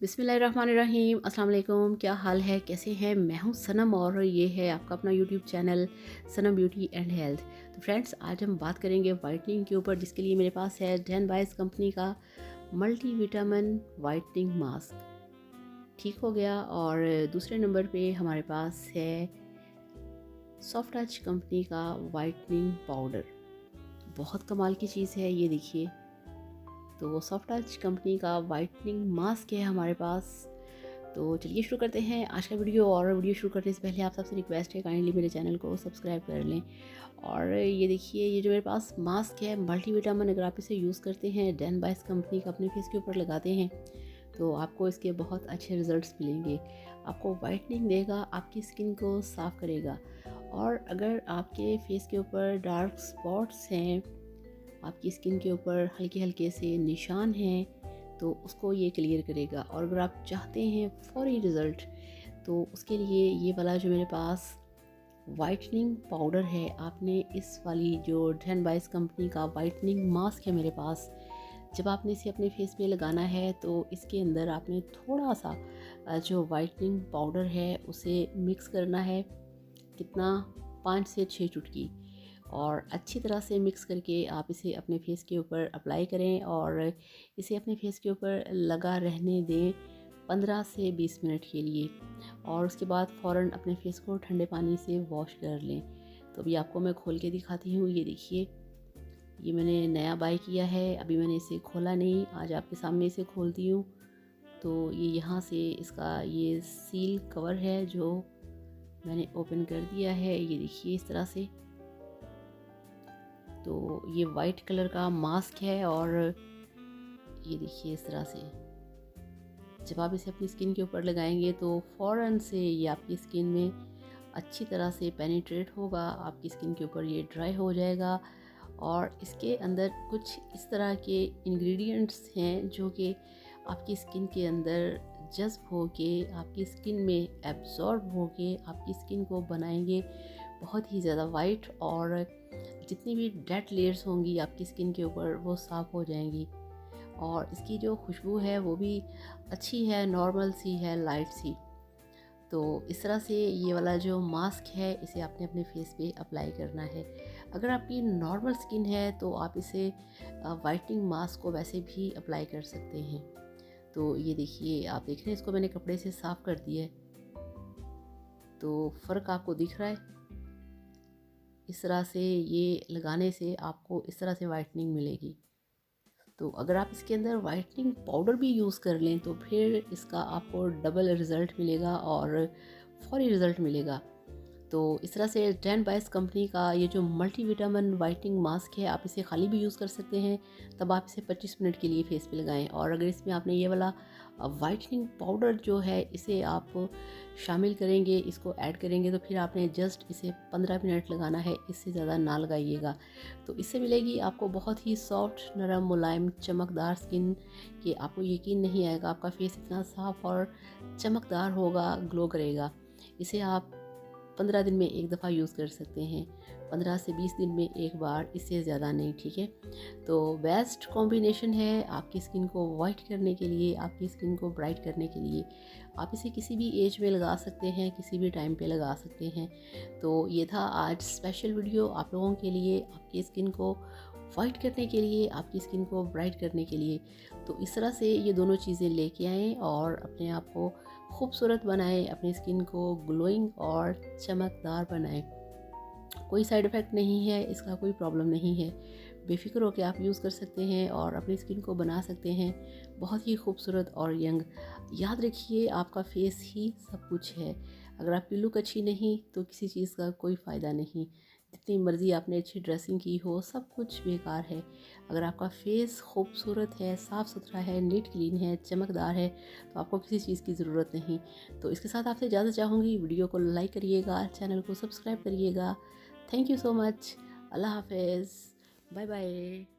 बिस्मिल्लाहिर्रहमानिर्रहीम। अस्सलाम वालेकुम। क्या हाल है, कैसे हैं? मैं हूं सनम और ये है आपका अपना YouTube channel Sanam beauty and health. तो फ्रेंड्स, आज हम बात करेंगे वाइटनिंग के ऊपर, जिसके लिए मेरे पास है डैन बाइस कंपनी का मल्टी विटामिन वाइटनिंग मास्क। ठीक हो गया। और दूसरे नंबर पे हमारे पास है सॉफ्ट टच कंपनी का वाइटनिंग पाउडर। बहुत कमाल की चीज़ है, ये देखिए। तो वो सॉफ्ट टच कंपनी का वाइटनिंग मास्क है हमारे पास। तो चलिए शुरू करते हैं आज का वीडियो। और वीडियो शुरू करने से पहले आप सबसे रिक्वेस्ट है, काइंडली मेरे चैनल को सब्सक्राइब कर लें। और ये देखिए, ये जो मेरे पास मास्क है मल्टीविटामिन, अगर आप इसे यूज़ करते हैं, डैन बाइस कंपनी का, अपने फेस के ऊपर लगाते हैं तो आपको इसके बहुत अच्छे रिजल्ट्स मिलेंगे। आपको वाइटनिंग देगा, आपकी स्किन को साफ़ करेगा। और अगर आपके फेस के ऊपर डार्क स्पॉट्स हैं, आपकी स्किन के ऊपर हल्के हल्के से निशान हैं, तो उसको ये क्लियर करेगा। और अगर आप चाहते हैं फौरी रिज़ल्ट, तो उसके लिए ये वाला जो मेरे पास वाइटनिंग पाउडर है, आपने इस वाली जो डैन बाइस कंपनी का वाइटनिंग मास्क है मेरे पास, जब आपने इसे अपने फेस पे लगाना है तो इसके अंदर आपने थोड़ा सा जो वाइटनिंग पाउडर है उसे मिक्स करना है। कितना? 5 से 6 चुटकी। और अच्छी तरह से मिक्स करके आप इसे अपने फेस के ऊपर अप्लाई करें और इसे अपने फेस के ऊपर लगा रहने दें 15 से 20 मिनट के लिए। और उसके बाद फ़ौरन अपने फेस को ठंडे पानी से वॉश कर लें। तो अभी आपको मैं खोल के दिखाती हूँ। ये देखिए, ये मैंने नया बाय किया है, अभी मैंने इसे खोला नहीं, आज आपके सामने इसे खोलती हूँ। तो ये यहाँ से इसका ये सील कवर है जो मैंने ओपन कर दिया है। ये देखिए इस तरह से। तो ये वाइट कलर का मास्क है और ये देखिए इस तरह से जब आप इसे अपनी स्किन के ऊपर लगाएंगे तो फ़ौरन से ये आपकी स्किन में अच्छी तरह से पेनिट्रेट होगा, आपकी स्किन के ऊपर ये ड्राई हो जाएगा। और इसके अंदर कुछ इस तरह के इंग्रेडिएंट्स हैं जो कि आपकी स्किन के अंदर जज़्ब होके, आपकी स्किन में एब्जॉर्ब होके आपकी स्किन को बनाएंगे बहुत ही ज़्यादा वाइट। और जितनी भी डेड लेयर्स होंगी आपकी स्किन के ऊपर वो साफ़ हो जाएंगी। और इसकी जो खुशबू है वो भी अच्छी है, नॉर्मल सी है, लाइट सी। तो इस तरह से ये वाला जो मास्क है इसे आपने अपने फेस पे अप्लाई करना है। अगर आपकी नॉर्मल स्किन है तो आप इसे वाइटनिंग मास्क को वैसे भी अप्लाई कर सकते हैं। तो ये देखिए, आप देख रहे हैं, इसको मैंने कपड़े से साफ़ कर दिया है। तो फ़र्क आपको दिख रहा है। इस तरह से ये लगाने से आपको इस तरह से वाइटनिंग मिलेगी। तो अगर आप इसके अंदर वाइटनिंग पाउडर भी यूज़ कर लें तो फिर इसका आपको डबल रिज़ल्ट मिलेगा और फौरी रिज़ल्ट मिलेगा। तो इस तरह से डैन बाइस कंपनी का ये जो मल्टी विटामिन वाइटनिंग मास्क है, आप इसे खाली भी यूज़ कर सकते हैं। तब आप इसे 25 मिनट के लिए फेस पे लगाएं। और अगर इसमें आपने ये वाला वाइटनिंग पाउडर जो है इसे आप शामिल करेंगे, इसको ऐड करेंगे, तो फिर आपने जस्ट इसे 15 मिनट लगाना है, इससे ज़्यादा ना लगाइएगा। तो इससे मिलेगी आपको बहुत ही सॉफ्ट, नरम, मुलायम, चमकदार स्किन कि आपको यकीन नहीं आएगा, आपका फेस इतना साफ़ और चमकदार होगा, ग्लो करेगा। इसे आप 15 दिन में एक दफ़ा यूज़ कर सकते हैं, 15 से 20 दिन में एक बार, इससे ज़्यादा नहीं। ठीक है। तो बेस्ट कॉम्बिनेशन है आपकी स्किन को वाइट करने के लिए, आपकी स्किन को ब्राइट करने के लिए। आप इसे किसी भी एज में लगा सकते हैं, किसी भी टाइम पे लगा सकते हैं। तो ये था आज स्पेशल वीडियो आप लोगों के लिए, आपकी स्किन को वाइट करने के लिए, आपकी स्किन को ब्राइट करने के लिए। तो इस तरह से ये दोनों चीज़ें लेके आएँ और अपने आप को खूबसूरत बनाएं, अपनी स्किन को ग्लोइंग और चमकदार बनाएं। कोई साइड इफ़ेक्ट नहीं है, इसका कोई प्रॉब्लम नहीं है। बेफिक्र होकर आप यूज़ कर सकते हैं और अपनी स्किन को बना सकते हैं बहुत ही खूबसूरत और यंग। याद रखिए, आपका फेस ही सब कुछ है। अगर आपकी लुक अच्छी नहीं तो किसी चीज़ का कोई फ़ायदा नहीं। जितनी मर्ज़ी आपने अच्छी ड्रेसिंग की हो, सब कुछ बेकार है। अगर आपका फेस खूबसूरत है, साफ़ सुथरा है, नीट क्लीन है, चमकदार है, तो आपको किसी चीज़ की ज़रूरत नहीं। तो इसके साथ आपसे इजाज़त चाहूँगी। वीडियो को लाइक करिएगा, चैनल को सब्सक्राइब करिएगा। Thank you so much. अल्लाह हाफ़िज़। Bye bye.